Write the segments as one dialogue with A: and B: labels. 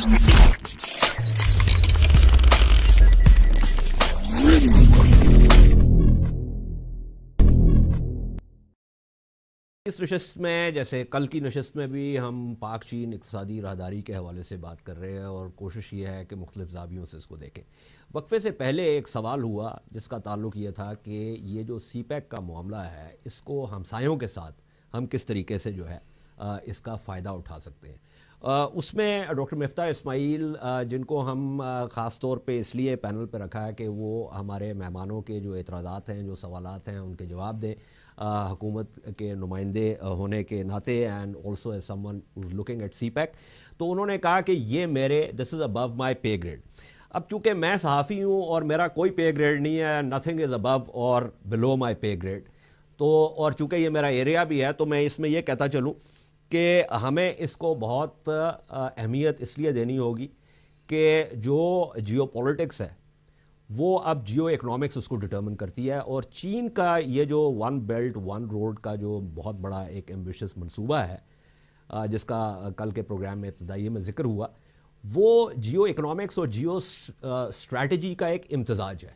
A: اس نشست میں جیسے کل کی نشست میں بھی ہم پاک چین اقتصادی راہداری کے حوالے سے بات کر رہے ہیں اور کوشش یہ ہے کہ مختلف زاویوں سے اس کو دیکھیں. وقفے سے پہلے ایک سوال ہوا جس کا تعلق یہ تھا کہ یہ جو سی پیک کا معاملہ ہے اس کو ہمسایوں کے ساتھ ہم کس طریقے سے جو ہے اس کا فائدہ اٹھا سکتے ہیں. اس میں ڈاکٹر مفتاح اسماعیل جن کو ہم خاص طور پہ اس لیے پینل پہ رکھا ہے کہ وہ ہمارے مہمانوں کے جو اعتراضات ہیں جو سوالات ہیں ان کے جواب دیں حکومت کے نمائندے ہونے کے ناطے and also as someone looking at CPEC. تو انہوں نے کہا کہ یہ میرے دس از ابو مائی پے گریڈ. اب چونکہ میں صحافی ہوں اور میرا کوئی پے گریڈ نہیں ہے, نتھنگ از ابو اور بلو مائی پے گریڈ, تو اور چونکہ یہ میرا ایریا بھی ہے تو میں اس میں یہ کہتا چلوں کہ ہمیں اس کو بہت اہمیت اس لیے دینی ہوگی کہ جو جیو پولیٹکس ہے وہ اب جیو اکنامکس اس کو ڈٹرمن کرتی ہے. اور چین کا یہ جو ون بیلٹ ون روڈ کا جو بہت بڑا ایک ایمبیشس منصوبہ ہے جس کا کل کے پروگرام میں ابتدائی میں ذکر ہوا, وہ جیو اکنامکس اور جیو اسٹریٹجی کا ایک امتزاج ہے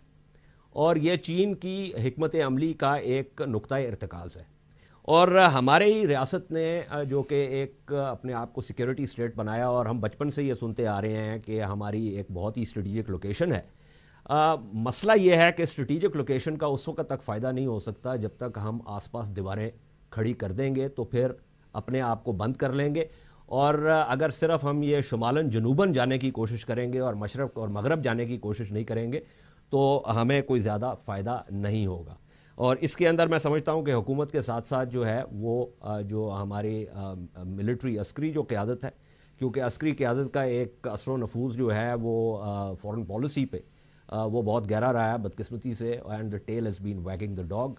A: اور یہ چین کی حکمت عملی کا ایک نقطہ ارتکاز ہے. اور ہمارے ہی ریاست نے جو کہ ایک اپنے آپ کو سیکیورٹی اسٹیٹ بنایا اور ہم بچپن سے یہ سنتے آ رہے ہیں کہ ہماری ایک بہت ہی اسٹریٹجک لوکیشن ہے. مسئلہ یہ ہے کہ اسٹریٹجک لوکیشن کا اس وقت تک فائدہ نہیں ہو سکتا جب تک ہم آس پاس دیواریں کھڑی کر دیں گے تو پھر اپنے آپ کو بند کر لیں گے. اور اگر صرف ہم یہ شمالاً جنوباً جانے کی کوشش کریں گے اور مشرق اور مغرب جانے کی کوشش نہیں کریں گے تو ہمیں کوئی زیادہ فائدہ نہیں ہوگا. اور اس کے اندر میں سمجھتا ہوں کہ حکومت کے ساتھ ساتھ جو ہے وہ جو ہماری ملٹری عسکری جو قیادت ہے, کیونکہ عسکری قیادت کا ایک اثر و نفوذ جو ہے وہ فورن پالیسی پہ وہ بہت گہرا رہا ہے بدقسمتی سے, and the tail has been wagging the dog.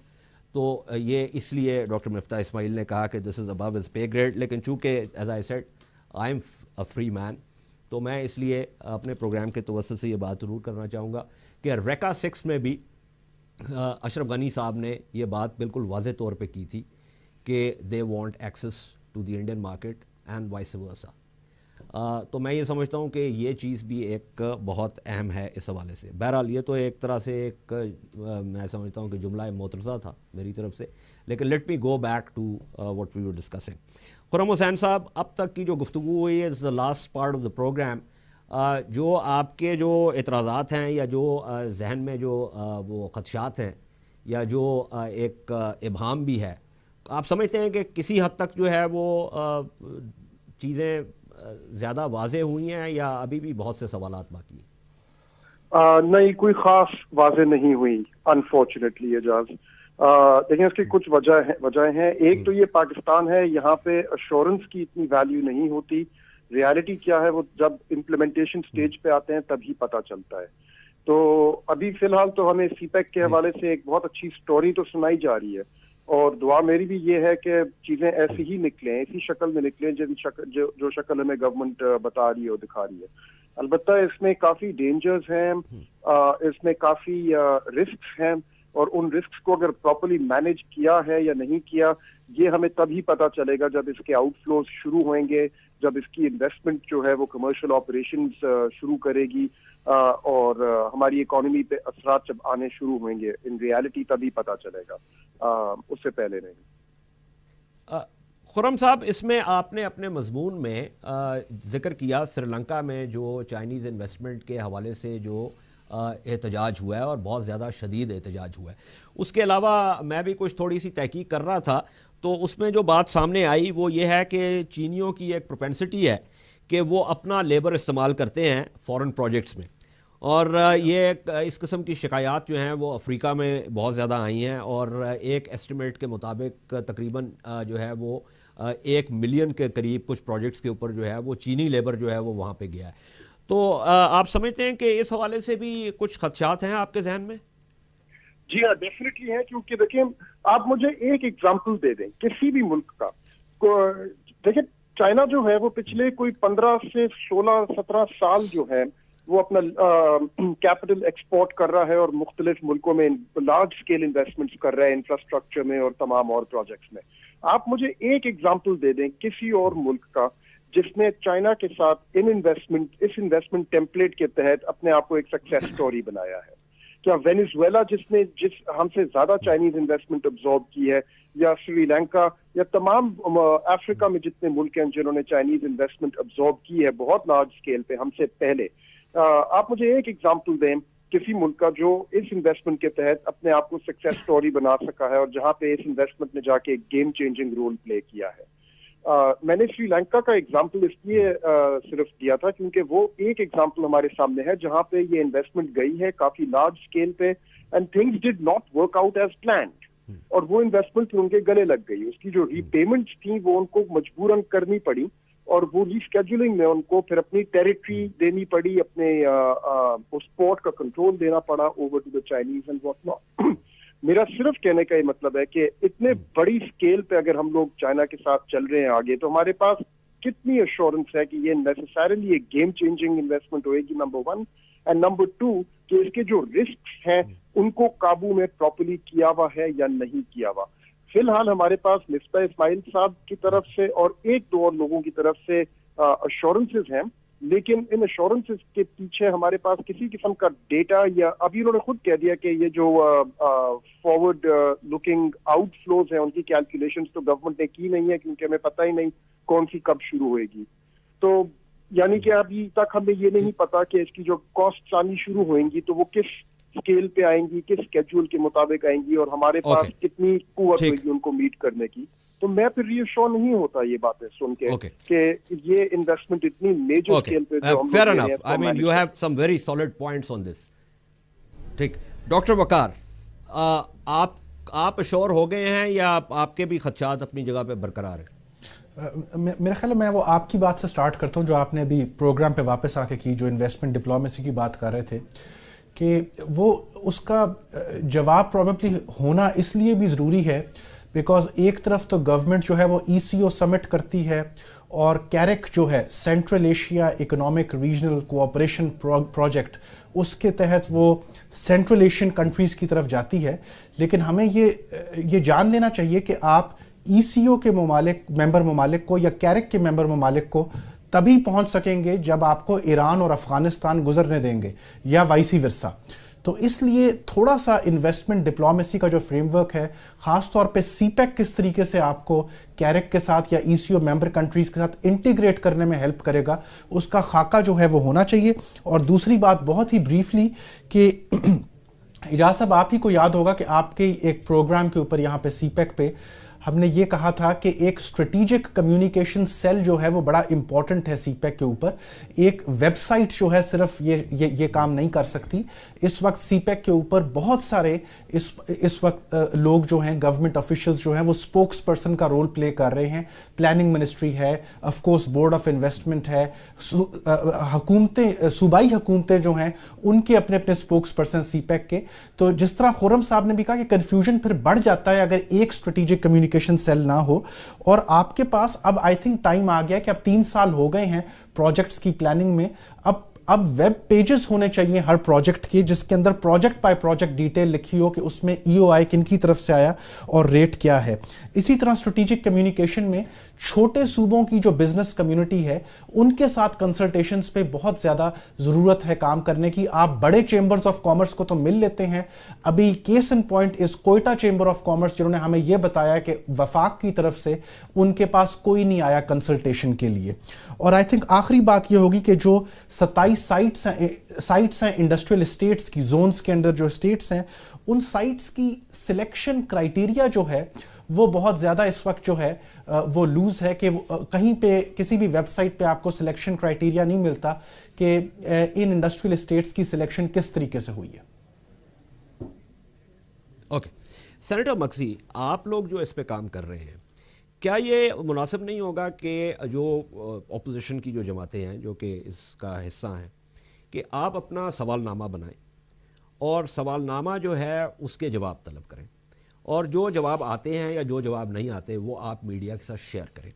A: تو یہ اس لیے ڈاکٹر مفتاح اسماعیل نے کہا کہ دس از ابو ہز پے گریڈ. لیکن چونکہ as I said I am a free man, تو میں اس لیے اپنے پروگرام کے توسط سے یہ بات ضرور کرنا چاہوں گا کہ ریکا 6 میں بھی اشرف غنی صاحب نے یہ بات بالکل واضح طور پہ کی تھی کہ they want access to the Indian market and vice versa. تو میں یہ سمجھتا ہوں کہ یہ چیز بھی ایک بہت اہم ہے اس حوالے سے. بہرحال یہ تو ایک طرح سے ایک میں سمجھتا ہوں کہ جملہ معترضہ تھا میری طرف سے, لیکن let me go back to what we were discussing. Khurram Hussain sahab, اب تک کی جو گفتگو ہوئی ہے, is the last part of the programme, جو آپ کے جو اعتراضات ہیں یا جو ذہن میں جو وہ خدشات ہیں یا جو ایک ابہام بھی ہے, آپ سمجھتے ہیں کہ کسی حد تک جو ہے وہ چیزیں زیادہ واضح ہوئی ہیں یا ابھی بھی بہت سے سوالات باقی ہیں؟
B: نہیں, کوئی خاص واضح نہیں ہوئی انفارچونیٹلی اعجاز. دیکھیں اس کی کچھ وجہ ہیں. ایک تو یہ پاکستان ہے, یہاں پہ ایشورنس کی اتنی ویلیو نہیں ہوتی. ریالٹی کیا ہے وہ جب امپلیمنٹیشن سٹیج پہ آتے ہیں تبھی پتہ چلتا ہے. تو ابھی فی الحال تو ہمیں سی پیک کے حوالے سے ایک بہت اچھی سٹوری تو سنائی جا رہی ہے, اور دعا میری بھی یہ ہے کہ چیزیں ایسی ہی نکلیں, اسی شکل میں نکلیں جو شکل ہمیں گورنمنٹ بتا رہی ہے اور دکھا رہی ہے. البتہ اس میں کافی ڈینجرز ہیں, اس میں کافی رسکس ہیں, اور ان رسکس کو اگر پراپرلی مینیج کیا ہے یا نہیں کیا یہ ہمیں تبھی پتہ چلے گا جب اس کے آؤٹ فلوز شروع ہوئیں گے, جب اس کی انویسٹمنٹ جو ہے وہ کمرشل آپریشنز شروع کرے گی اور ہماری اکانومی پہ اثرات جب آنے شروع ہوئیں گے. ان ریالٹی تبھی پتہ چلے گا, اس سے پہلے نہیں.
A: خرم صاحب, اس میں آپ نے اپنے مضمون میں ذکر کیا سری لنکا میں جو چائنیز انویسٹمنٹ کے حوالے سے جو احتجاج ہوا ہے اور بہت زیادہ شدید احتجاج ہوا ہے. اس کے علاوہ میں بھی کچھ تھوڑی سی تحقیق کر رہا تھا تو اس میں جو بات سامنے آئی وہ یہ ہے کہ چینیوں کی ایک پروپینسٹی ہے کہ وہ اپنا لیبر استعمال کرتے ہیں فورن پروجیکٹس میں, اور یہ اس قسم کی شکایات جو ہیں وہ افریقہ میں بہت زیادہ آئی ہیں, اور ایک ایسٹیمیٹ کے مطابق تقریباً جو ہے وہ 1 ملین کے قریب کچھ پروجیکٹس کے اوپر جو ہے وہ چینی لیبر جو ہے وہ وہاں پہ گیا ہے. تو آپ سمجھتے ہیں کہ اس حوالے سے بھی کچھ خدشات ہیں آپ کے ذہن میں؟
B: جی ہاں, ڈیفینیٹلی ہیں, کیونکہ دیکھیں آپ مجھے ایک ایگزامپل دے دیں کسی بھی ملک کا. دیکھیں چائنا جو ہے وہ پچھلے کوئی 15 سے 16-17 سال جو ہے وہ اپنا کیپٹل ایکسپورٹ کر رہا ہے اور مختلف ملکوں میں لارج اسکیل انویسٹمنٹس کر رہا ہے انفراسٹرکچر میں اور تمام اور پروجیکٹس میں. آپ مجھے ایک ایگزامپل دے دیں کسی اور ملک کا جس نے چائنا کے ساتھ اس انویسٹمنٹ ٹیمپلیٹ کے تحت اپنے آپ کو ایک سکسیس سٹوری بنایا ہے؟ کیا وینیزویلا جس ہم سے زیادہ چائنیز انویسٹمنٹ ابزارب کی ہے، یا سری لنکا، یا تمام افریقہ میں جتنے ملک ہیں جنہوں نے چائنیز انویسٹمنٹ ابزارب کی ہے بہت لارج اسکیل پہ ہم سے پہلے، آپ مجھے ایک ایگزامپل دیں کسی ملک کا جو اس انویسٹمنٹ کے تحت اپنے آپ کو سکسیس سٹوری بنا سکا ہے اور جہاں پہ اس انویسٹمنٹ نے جا کے ایک گیم چینجنگ رول پلے کیا ہے؟ میں نے سری لنکا کا ایگزامپل اس لیے صرف دیا تھا کیونکہ وہ ایک ایگزامپل ہمارے سامنے ہے جہاں پہ یہ انویسٹمنٹ گئی ہے کافی لارج اسکیل پہ and things did not work out as planned, اور وہ انویسٹمنٹ ان کے گلے لگ گئی، اس کی جو ری پیمنٹس تھیں وہ ان کو مجبوراً کرنی پڑی، اور وہ ری اسکیڈولنگ میں ان کو پھر اپنی ٹیریٹری دینی پڑی، اپنے اس پورٹ کا کنٹرول دینا پڑا over to the Chinese and what not. میرا صرف کہنے کا یہ مطلب ہے کہ اتنے بڑی اسکیل پہ اگر ہم لوگ چائنا کے ساتھ چل رہے ہیں آگے، تو ہمارے پاس کتنی ایشورنس ہے کہ یہ نیسسریلی ایک گیم چینجنگ انویسٹمنٹ ہوئے گی، نمبر 1، اینڈ نمبر 2 کہ اس کے جو رسکس ہیں ان کو قابو میں پراپرلی کیا ہوا ہے یا نہیں کیا ہوا۔ فی الحال ہمارے پاس مصباح اسماعیل صاحب کی طرف سے اور ایک دو اور لوگوں کی طرف سے ایشورنسز ہیں، لیکن ان ایشورنسز کے پیچھے ہمارے پاس کسی قسم کا ڈیٹا، یا ابھی انہوں نے خود کہہ دیا کہ یہ جو فارورڈ لکنگ آؤٹ فلوز ہیں ان کی کیلکولیشنز تو گورنمنٹ نے کی نہیں ہے کیونکہ ہمیں پتہ ہی نہیں کون سی کب شروع ہوئے گی، تو یعنی کہ ابھی تک ہمیں یہ نہیں پتا کہ اس کی جو کاسٹ آنی شروع ہوئیں گی تو وہ کس اسکیل پہ آئیں گی، کس اسکیڈول کے مطابق آئیں گی، اور ہمارے پاس کتنی قوت ہوئے گی ان کو میٹ کرنے کی۔ تو میں پھر ری ایشور نہیں ہوتا یہ باتیں سن کے کہ یہ انویسٹمنٹ اتنی میجر اسکیل پہ جو ہم
A: fair enough, I mean you have some very solid points on this. ٹھیک، ڈاکٹر وقار، آپ ایشور ہو گئے ہیں یا آپ کے بھی خدشات اپنی جگہ پہ برقرار ہیں؟
C: میرا خیال ہے میں وہ آپ کی بات سے سٹارٹ کرتا ہوں جو آپ نے ابھی پروگرام پہ واپس آ کے کی، جو انویسٹمنٹ ڈپلومیسی کی بات کر رہے تھے، کہ وہ اس کا جواب پروبیبلی ہونا اس لیے بھی ضروری ہے بیکاز ایک طرف تو گورنمنٹ جو ہے وہ ECO سمٹ کرتی ہے، اور کیرک جو ہے Central Asia economic regional cooperation project, اس کے تحت وہ سینٹرل ایشین کنٹریز کی طرف جاتی ہے، لیکن ہمیں یہ جان لینا چاہیے کہ آپ ECO کے ممبر ممالک کو یا کیرک کے ممبر ممالک کو تبھی پہنچ سکیں گے جب آپ کو ایران اور افغانستان گزرنے دیں گے، یا وائسی ورسا۔ تو اس لیے تھوڑا سا انویسٹمنٹ ڈپلومیسی کا جو فریم ورک ہے، خاص طور پہ سی پیک کس طریقے سے آپ کو کیرک کے ساتھ یا ECO ممبر کنٹریز کے ساتھ انٹیگریٹ کرنے میں ہیلپ کرے گا، اس کا خاکہ جو ہے وہ ہونا چاہیے۔ اور دوسری بات بہت ہی بریفلی کہ اجاز صاحب آپ ہی کو یاد ہوگا کہ آپ کے ایک پروگرام کے اوپر یہاں پہ سی پیک پہ ہم نے یہ کہا تھا کہ ایک اسٹریٹیجک کمیونیکیشن سیل جو ہے وہ بڑا امپورٹنٹ ہے سی پیک کے اوپر۔ ایک ویب سائٹ جو ہے صرف یہ کام نہیں کر سکتی۔ اس وقت سی پیک کے اوپر بہت سارے اس وقت لوگ جو ہیں گورنمنٹ آفیشلز جو ہیں وہ اسپوکس پرسن کا رول پلے کر رہے ہیں۔ پلاننگ منسٹری ہے، of course board of investment ہے، صوبائی حکومتیں جو ہیں ان کے اپنے اپنے اسپوکس پرسن سی پیک کے۔ تو جس طرح خرم صاحب نے بھی کہا کہ کنفیوژن پھر بڑھ جاتا ہے اگر ایک اسٹریٹیجک کمیونیکیشن سیل نہ ہو، اور آپ کے پاس اب آئی تھنک ٹائم آ گیا کہ اب 3 سال ہو گئے ہیں پروجیکٹس کی پلاننگ میں، اب ویب پیجز ہونے چاہیے ہر پروجیکٹ کے جس کے اندر پروجیکٹ بائی پروجیکٹ ڈیٹیل لکھی ہو کہ اس میں EOI کن کی طرف سے آیا اور ریٹ کیا ہے۔ اسی طرح اسٹریٹیجک کمیونیکیشن میں چھوٹے صوبوں کی جو بزنس کمیونٹی ہے ان کے ساتھ کنسلٹیشنز پہ بہت زیادہ ضرورت ہے کام کرنے کی۔ آپ بڑے چیمبرز آف کامرس کو تو مل لیتے ہیں، ابھی case in point is Quetta chamber of commerce جنہوں نے ہمیں یہ بتایا کہ وفاق کی طرف سے ان کے پاس کوئی نہیں آیا کنسلٹیشن کے لیے۔ اور آئی تھنک آخری بات یہ ہوگی کہ جو 27 سائٹس ہیں انڈسٹریل اسٹیٹس کی، زونز کے اندر جو اسٹیٹس ہیں، ان سائٹس کی سلیکشن کرائیٹیریا جو ہے وہ بہت زیادہ اس وقت جو ہے وہ لوز ہے، کہ کہیں پہ کسی بھی ویب سائٹ پہ آپ کو سلیکشن کرائیٹیریا نہیں ملتا کہ ان انڈسٹریل اسٹیٹس کی سلیکشن کس طریقے سے ہوئی ہے۔
A: اوکے، سینیٹر مکسی، آپ لوگ جو اس پہ کام کر رہے ہیں، کیا یہ مناسب نہیں ہوگا کہ جو اپوزیشن کی جو جماعتیں ہیں جو کہ اس کا حصہ ہیں کہ آپ اپنا سوال نامہ بنائیں اور سوال نامہ جو ہے اس کے جواب طلب کریں، اور جو جواب آتے ہیں یا جو جواب نہیں آتے وہ آپ میڈیا کے ساتھ شیئر کریں،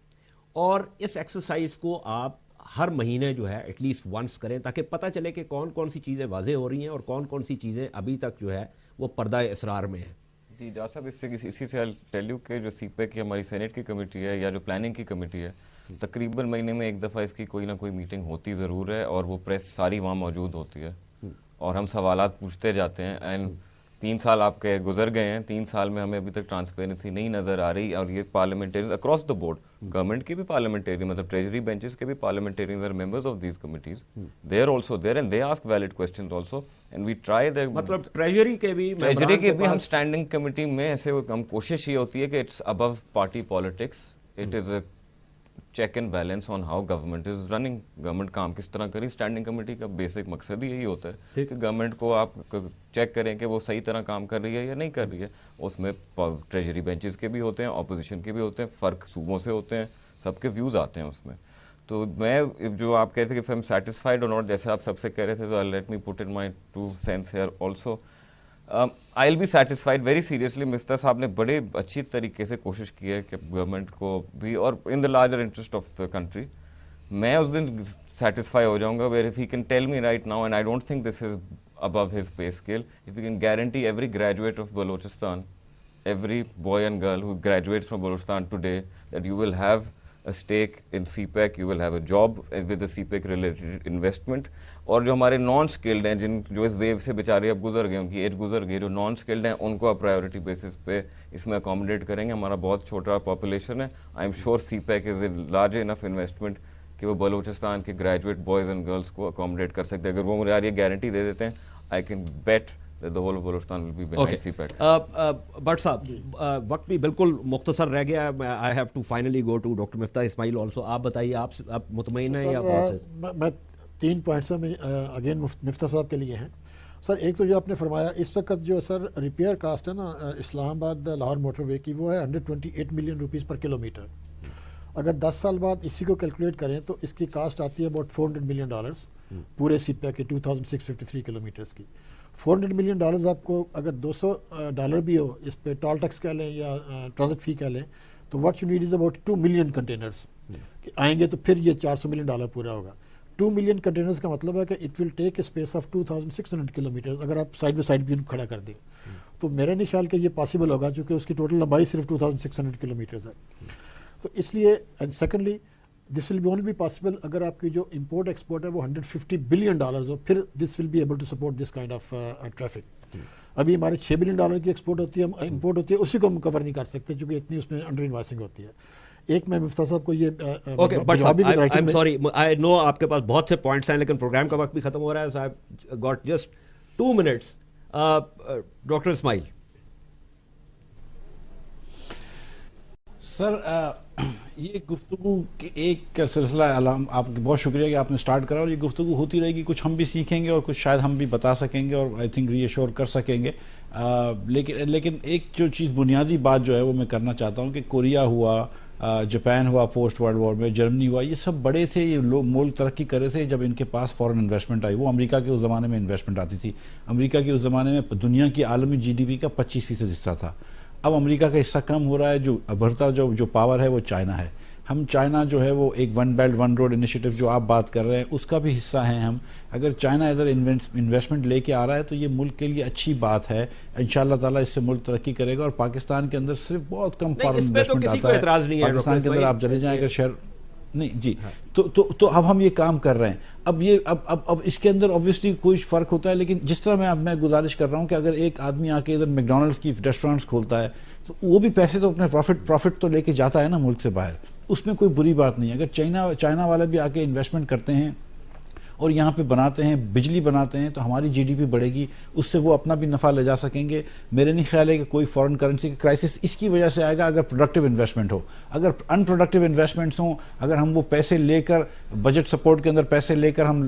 A: اور اس ایکسرسائز کو آپ ہر مہینے جو ہے ایٹ لیسٹ ونس کریں تاکہ پتہ چلے کہ کون کون سی چیزیں واضح ہو رہی ہیں اور کون کون سی چیزیں ابھی تک جو ہے وہ پردہ اسرار میں ہیں۔
D: جی جا صاحب، اسی سے ٹیل یو کہ جو سی پیک کی ہماری سینیٹ کی کمیٹی ہے یا جو پلاننگ کی کمیٹی ہے، تقریباً مہینے میں ایک دفعہ اس کی کوئی نہ کوئی میٹنگ ہوتی ضرور ہے اور وہ پریس ساری وہاں موجود ہوتی ہے اور ہم سوالات پوچھتے جاتے ہیں. اینڈ 3 سال آپ کے گزر گئے ہیں, 3 سال میں ہمیں ابھی تک ٹرانسپیرنسی نہیں نظر آ رہی. اور یہ parliamentarians across the board, government کے بھی پارلیمنٹیرین, مطلب ٹریجری بینچز کے بھی parliamentarians are members of these committees, they are also there and they ask valid questions also and we try that.
A: مطلب ٹریجری کے بھی
D: ہم اسٹینڈنگ کمیٹی میں ایسے ہم کوشش یہ ہوتی ہے کہ it's about party politics, it is a check and balance on how government is running, government کام کس طرح کری. اسٹینڈنگ کمیٹی کا بیسک مقصد ہی یہی ہوتا ہے کہ گورنمنٹ کو آپ چیک کریں کہ وہ صحیح طرح کام کر رہی ہے یا نہیں کر رہی ہے. اس میں ٹریجری بینچز کے بھی ہوتے ہیں, اپوزیشن کے بھی ہوتے ہیں, فرق صوبوں سے ہوتے ہیں, سب کے ویوز آتے ہیں اس میں. تو میں جو آپ کہتے ہیں کہ I'm satisfied or not, جیسے آپ سب سے کہہ رہے تھے, تو let me put in my 2 cents here also. I'll be satisfied very seriously. مفتہ صاحب نے بڑے اچھی طریقے سے کوشش کی ہے کہ گورنمنٹ کو بھی, اور in the larger interest of the country, میں اس دن سیٹسفائی ہو جاؤں گا where if he can tell me right now, and I don't think this is above his pay scale, if he can guarantee every graduate of Balochistan, every boy and girl who graduates from Balochistan today, that you will have a stake in CPEC, you will have a job with the CPEC related investment. اور جو ہمارے naan skilled ہیں, جو اس view سے بیچارے اب گزر گئے, ان کی ایج گزر گئی, جو نان اسکلڈ ہیں ان کو آپ پرائیورٹی بیسس پہ اس میں اکوموڈیٹ کریں گے. ہمارا بہت چھوٹا پاپولیشن ہے. I am sure CPEC is a large enough investment کہ وہ بلوچستان کے گریجویٹ بوائز اینڈ گرلس کو اکوموڈیٹ کر سکتے ہیں. اگر وہ مجھے یہ گارنٹی دے دیتے ہیں, I can bet that the whole of Balochistan will be behind CPEC.
A: Butt صاحب وقت بھی بالکل مختصر رہ گیا. I have to finally go to doctor Miftah Ismail also. آپ بتائیے, آپ مطمئن ہیں یا بہت؟
E: میں 3 پوائنٹس میں اگین مفتاح صاحب کے لیے ہیں. سر ایک تو جو آپ نے فرمایا, اس وقت جو سر ریپیئر کاسٹ ہے نا اسلام آباد لاہور موٹر وے کی, وہ ہے 128 ملین روپیز پر کلومیٹر. اگر 10 سال بعد اسی کو کیلکولیٹ کریں تو اس کی کاسٹ آتی ہے اباؤٹ $400 ملین پورے CPEC کے 2653 کلومیٹرز کی. $400 ملین آپ کو اگر $200 بھی ہو, اس پہ ٹول ٹیکس کہہ لیں یا ٹرانزٹ فی کہہ لیں, تو what you need is about 2 million containers آئیں گے, تو پھر یہ $400 ملین پورا ہوگا. 2 ملین کنٹینرز کا مطلب ہے کہ it will take a space of 2600 kilometre اگر آپ سائڈ بائی سائڈ بھی کھڑا کر دیں. تو میرا نہیں خیال کہ یہ پاسبل ہوگا, چونکہ اس کی ٹوٹل لمبائی صرف 2600 کلومیٹرز ہے. تو اس لیے and secondly this will be only be possible اگر آپ کی جو امپورٹ ایکسپورٹ ہے وہ $150 بلین ہو, پھر this will be able to support this kind of traffic. ابھی ہمارے $6 بلین کی ایکسپورٹ ہوتی ہے, امپورٹ ہوتی ہے, اسی کو ہم کور نہیں کر سکتے کیونکہ اتنی اس میں انڈر انوائسنگ ہوتی ہے. ایک میں مفتاح صاحب کو یہ
A: سوری آئی نو آپ کے پاس بہت سے پوائنٹس ہیں, لیکن پروگرام کا وقت بھی ختم ہو رہا ہے. صاحب گاٹ جسٹ 2 منٹس. ڈاکٹر اسماعیل.
C: سر یہ گفتگو کے ایک سلسلہ آپ بہت شکریہ کہ آپ نے سٹارٹ کرا, اور یہ گفتگو ہوتی رہے گی. کچھ ہم بھی سیکھیں گے اور کچھ شاید ہم بھی بتا سکیں گے اور آئی تھنک ری ایشور کر سکیں گے. لیکن ایک جو چیز بنیادی بات جو ہے وہ میں کرنا چاہتا ہوں کہ کوریا ہوا, جاپان ہوا پوسٹ ورلڈ وار میں, جرمنی ہوا, یہ سب بڑے تھے, یہ لوگ ملک ترقی کر رہے تھے جب ان کے پاس فورن انویسٹمنٹ آئی. وہ امریکہ کے اس زمانے میں انویسٹمنٹ آتی تھی. امریکہ کے اس زمانے میں دنیا کی عالمی GDP کا 25% حصہ تھا. اب امریکہ کا حصہ کم ہو رہا ہے, جو ابھرتا جو پاور ہے وہ چائنا ہے. ہم چائنا جو ہے وہ ایک 1 بیلٹ 1 روڈ انیشیٹو جو آپ بات کر رہے ہیں اس کا بھی حصہ ہیں ہم. اگر چائنا ادھر انویسٹمنٹ لے کے آ رہا ہے تو یہ ملک کے لیے اچھی بات ہے. انشاءاللہ تعالیٰ اس سے ملک ترقی کرے گا. اور پاکستان کے اندر صرف بہت کم فارن انویسٹمنٹ آتا ہے. پاکستان کے اندر آپ چلے جائیں اگر شہر نہیں جی, تو اب ہم یہ کام کر رہے ہیں. اب اس کے اندر obviously کوئی فرق ہوتا ہے, لیکن جس طرح میں گزارش کر رہا ہوں کہ اگر ایک آدمی آ کے ادھر میکڈونلڈس کی ریسٹورینٹس کھولتا ہے تو وہ بھی پیسے تو اپنے پروفٹ تو لے کے جاتا ہے نا ملک سے باہر, اس میں کوئی بری بات نہیں ہے. اگر چائنا والا بھی آ کے انویسٹمنٹ کرتے ہیں اور یہاں پہ بناتے ہیں, بجلی بناتے ہیں, تو ہماری GDP بڑھے گی, اس سے وہ اپنا بھی نفع لے جا سکیں گے. میرے نہیں خیال ہے کہ کوئی فورن کرنسی کا کرائسس اس کی وجہ سے آئے گا اگر پروڈکٹیو انویسٹمنٹ ہو. اگر ان پروڈکٹیو انویسٹمنٹس ہوں, اگر ہم وہ پیسے لے کر بجٹ سپورٹ کے اندر پیسے لے کر ہم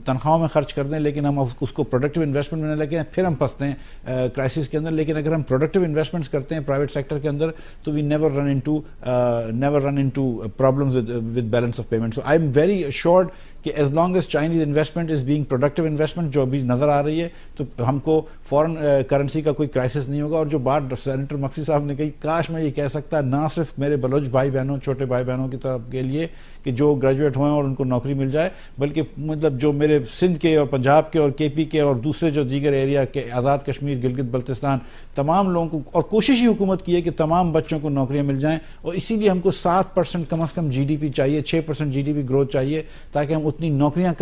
C: تنخواہوں میں خرچ کر دیں, لیکن ہم اس کو پروڈکٹیو انویسٹمنٹ میں لگے پھر ہم پھنستے ہیں کرائسس کے اندر. لیکن اگر ہم پروڈکٹیو انویسٹمنٹس کرتے ہیں پرائیویٹ سیکٹر کے اندر تو we never run into problems with balance of payment. So I am very assured کہ as long as China Chinese investment is being productive investment جو ابھی نظر آ رہی ہے, تو ہم کو فورن کرنسی کا کوئی کرائسس نہیں ہوگا. اور جو بات سینیٹر مقصد صاحب نے کہی, کاش میں یہ کہہ سکتا نہ صرف میرے بلوچ بھائی بہنوں, چھوٹے بھائی بہنوں کی طرف کے لیے کہ جو گریجویٹ ہوئے ہیں اور ان کو نوکری مل جائے, بلکہ مطلب جو میرے سندھ کے اور پنجاب کے اور کے پی کے اور دوسرے جو دیگر ایریا کے, آزاد کشمیر, گلگت بلتستان, تمام لوگوں کو, اور کوشش ہی حکومت کی ہے کہ تمام بچوں کو نوکریاں مل جائیں. اور اسی لیے ہم کو 7% کم از کم GDP چاہیے, 6% GDP گروتھ چاہیے, تاکہ ہم اتنی نوکریاں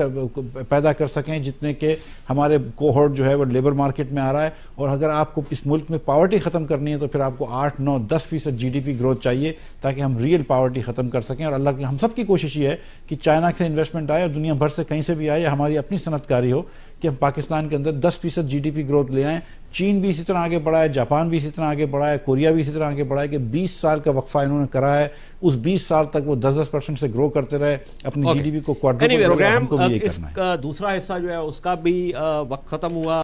C: پیدا کر سکیں جتنے کہ ہمارے کوہورٹ جو ہے وہ لیبر مارکیٹ میں آ رہا ہے. اور اگر آپ کو اس ملک میں پاورٹی ختم کرنی ہے تو پھر آپ کو 8, 9, 10% GDP گروتھ چاہیے تاکہ ہم ریئل پاورٹی ختم کر سکیں. اور اللہ کی ہم سب کی کوشش یہ ہے کہ چائنا سے انویسٹمنٹ آئے اور دنیا بھر سے کہیں سے بھی آئے, ہماری اپنی صنعت کاری ہو کہ ہم پاکستان کے اندر 10% GDP گروتھ لے آئیں. چین بھی اسی طرح آگے بڑھا ہے, جاپان بھی اسی طرح آگے بڑھا ہے, کوریا بھی اسی طرح آگے بڑھا ہے کہ 20 سال کا وقفہ انہوں نے کرا ہے, اس 20 سال تک وہ 10% سے گرو کرتے رہے, اپنی GDP کو کوادرپل کرے. ہم کو بھی یہ کرنا ہے.
A: اس کا دوسرا حصہ جو ہے اس کا بھی وقت ختم ہوا.